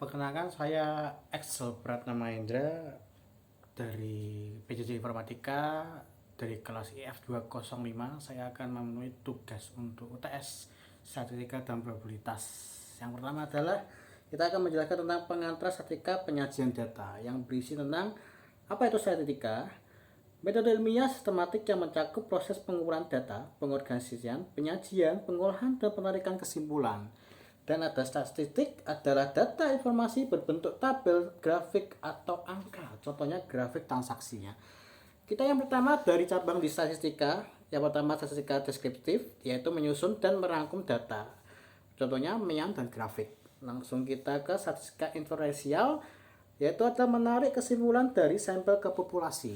Perkenalkan, saya Excel Pratama Indra dari PJJ Informatika dari kelas IF205. Saya akan memenuhi tugas untuk UTS statistika dan probabilitas. Yang pertama adalah kita akan menjelaskan tentang pengantar statistika penyajian data yang berisi tentang apa itu statistika, metode ilmiah sistematik yang mencakup proses pengumpulan data, pengorganisasian, penyajian, pengolahan, dan penarikan kesimpulan. Dan ada statistik adalah data informasi berbentuk tabel, grafik, atau angka. Contohnya grafik transaksinya. Kita yang pertama dari cabang di statistika. Yang pertama statistika deskriptif, yaitu menyusun dan merangkum data. Contohnya mean dan grafik. Langsung kita ke statistika inferensial, yaitu adalah menarik kesimpulan dari sampel ke populasi.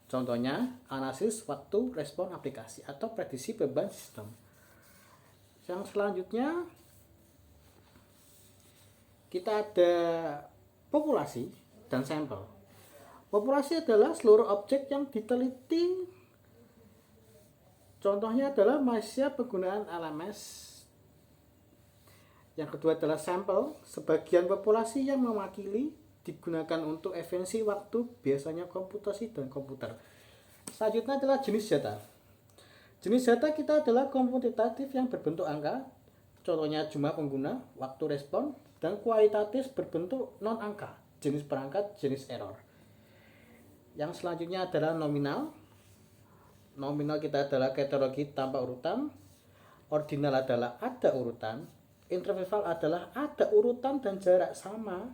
Contohnya analisis waktu respon aplikasi atau prediksi beban sistem. Yang selanjutnya kita ada populasi dan sampel. Populasi adalah seluruh objek yang diteliti. Contohnya adalah manusia penggunaan LMS. Yang kedua adalah sampel, sebagian populasi yang mewakili digunakan untuk esensi waktu, biasanya komputasi dan komputer. Selanjutnya adalah jenis data. Jenis data kita adalah kuantitatif yang berbentuk angka, contohnya jumlah pengguna, waktu respon, dan kualitatif berbentuk non-angka, jenis perangkat, jenis error. Yang selanjutnya adalah nominal. Nominal kita adalah kategori tanpa urutan, ordinal adalah ada urutan, interval adalah ada urutan dan jarak sama,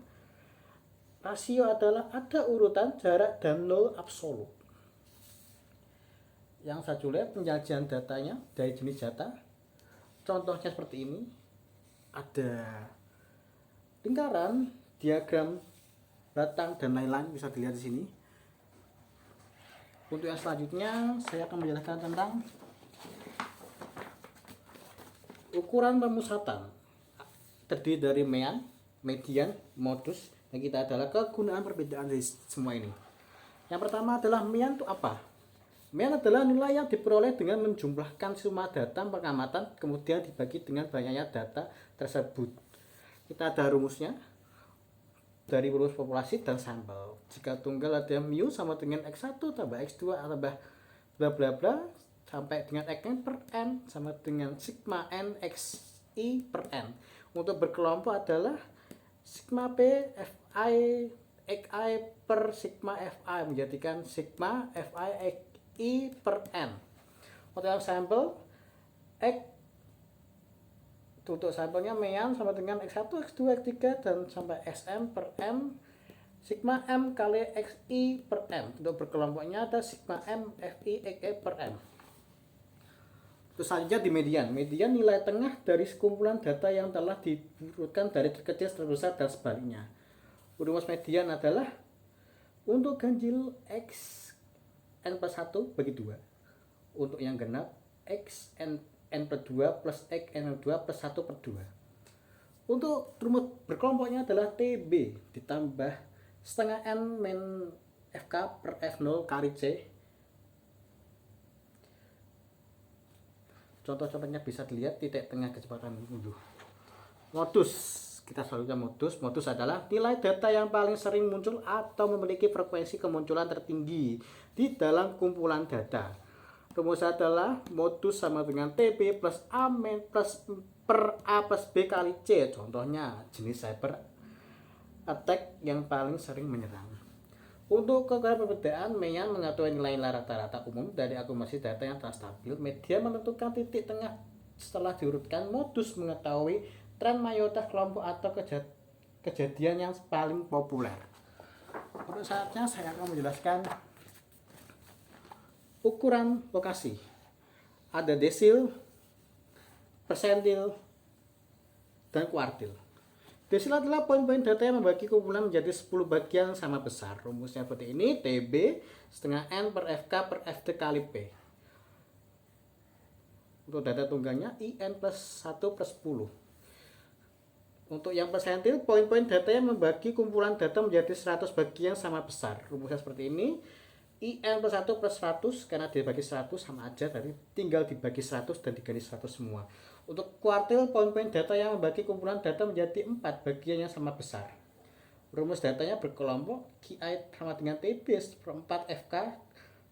rasio adalah ada urutan, jarak, dan nol absolut. Yang selanjutnya penyajian datanya dari jenis data. Contohnya seperti ini. Ada lingkaran, diagram, batang, dan lain-lain, bisa dilihat di sini. Untuk yang selanjutnya saya akan menjelaskan tentang ukuran pemusatan. Terdiri dari mean, median, modus, dan kita adalah kegunaan perbedaan dari semua ini. Yang pertama adalah mean itu apa? Mean adalah nilai yang diperoleh dengan menjumlahkan semua data pengamatan kemudian dibagi dengan banyaknya data tersebut. Kita ada rumusnya dari rumus populasi dan sampel. Jika tunggal ada mu sama dengan x1 tambah x2 tambah bla bla bla sampai dengan xn per n sama dengan sigma n xi per n. Untuk berkelompok adalah sigma p fi xi per sigma fi menjadikan sigma fi I per n. Untuk sampel X untuk sampelnya mean sama dengan X1, X2, X3 dan sampai Sm per m sigma m kali Xi per m. Untuk berkelompoknya ada sigma m Fi Xe per m. Terus selanjutnya di median. Median nilai tengah dari sekumpulan data yang telah diurutkan dari terkecil terbesar dan sebaliknya. Rumus median adalah untuk ganjil X n plus 1 bagi 2. Untuk yang genap x n per 2 plus x n 2 plus 1 per 2. Untuk rumus berkelompoknya adalah TB ditambah setengah n min fk per f0 kali c. Contoh-contohnya bisa dilihat titik tengah kecepatan unduh. Modus. Kita selanjutnya modus. Modus adalah nilai data yang paling sering muncul atau memiliki frekuensi kemunculan tertinggi di dalam kumpulan data. Rumusnya adalah modus sama dengan TB plus A plus per A plus B kali C. Contohnya jenis cyber attack yang paling sering menyerang. Untuk kekuatan perbedaan, mean mengetahui nilai-nilai rata-rata umum dari akumulasi data yang telah stabil. Median menentukan titik tengah setelah diurutkan. Modus mengetahui tren mayoritas kelompok atau kejadian yang paling populer. Untuk saatnya saya akan menjelaskan ukuran lokasi. Ada desil, persentil, dan kuartil. Desil adalah poin-poin data yang membagi kumpulan menjadi 10 bagian sama besar. Rumusnya seperti ini, TB setengah N per FK per FT kali P. Untuk data tunggalnya IN plus 1 plus 10. Untuk yang persentil, poin-poin data yang membagi kumpulan data menjadi 100 bagian sama besar. Rumusnya seperti ini, IN plus 1 plus 100, karena dibagi 100 sama aja, tadi tinggal dibagi 100 dan diganti 100 semua. Untuk kuartil, poin-poin data yang membagi kumpulan data menjadi 4 bagian yang sama besar. Rumus datanya berkelompok QI sama dengan TB per 4 FK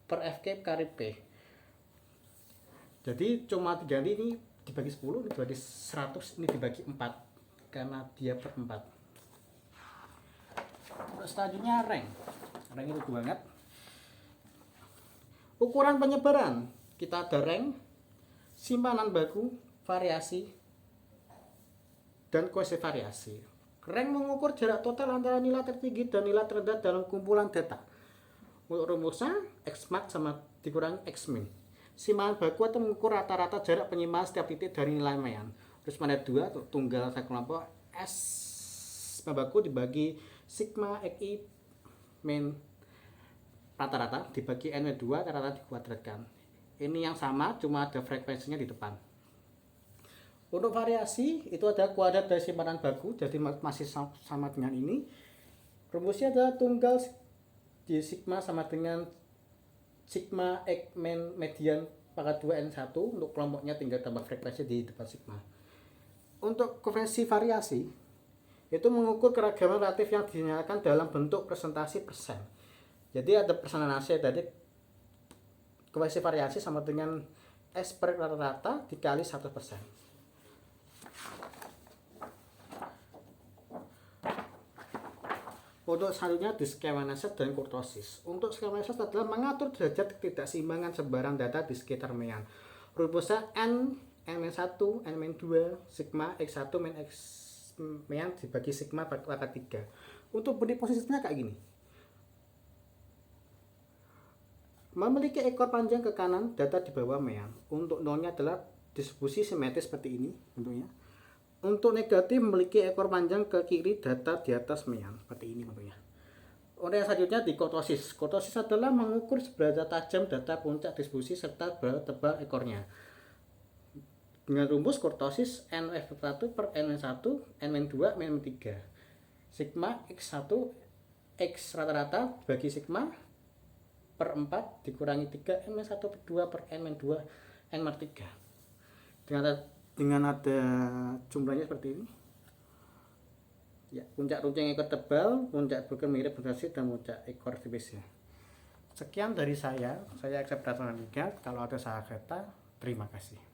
per FK kali P. Jadi cuma 3 ini dibagi 10, ini dibagi 100, ini dibagi 4 karena dia per 4. Terus selanjutnya rank itu banget. Ukuran penyebaran, kita ada rank, simpanan baku, variasi, dan koefisien variasi. Rank mengukur jarak total antara nilai tertinggi dan nilai terendah dalam kumpulan data. Untuk rumusnya, Xmax sama dikurangi Xmin. Simpanan baku atau mengukur rata-rata jarak penyimpanan setiap titik dari nilai mayan. Terus mana 2 tunggal satu kelompok S baku dibagi sigma xi min rata-rata dibagi n2 rata-rata dikuadratkan. Ini yang sama, cuma ada frekuensinya di depan. Untuk variasi itu ada kuadrat dari simpanan baku, jadi masih sama dengan ini. Rumusnya adalah tunggal di sigma sama dengan sigma x min median pangkat 2 n1. Untuk kelompoknya tinggal tambah frekuensi di depan sigma. Untuk koefisien variasi itu mengukur keragaman relatif yang dinyatakan dalam bentuk presentasi persen. Jadi ada persentasenya tadi, koefisien variasi sama dengan S per rata-rata dikali 1%. Untuk selanjutnya di skema analisa dan kurtosis. Untuk skema analisa adalah mengatur derajat ketidakseimbangan sebaran data di sekitar mean. Rumusnya n-1, n-2, sigma x1 min x mean dibagi sigma pangkat 3. Untuk body posisinya kayak gini. Memiliki ekor panjang ke kanan, data di bawah mean. Untuk nolnya adalah distribusi simetris seperti ini bentuknya. Untuk negatif memiliki ekor panjang ke kiri, data di atas mean seperti ini bentuknya. Untuk yang selanjutnya di kurtosis. Kurtosis adalah mengukur seberapa tajam data puncak distribusi serta berapa tebal ekornya. Dengan rumus kurtosis n-1 per n-1, n-2, n-3. Sigma x1 x rata-rata bagi sigma per 4 dikurangi 3 n-1 per 2 per n-2 n-3. Dengan ada jumlahnya seperti ini. Ya, puncak runcing ekor tebal, puncak bukan mirip berhasil dan puncak ekor tipisnya. Sekian dari saya. Saya Eksep Pratama. Kalau ada salah kata, terima kasih.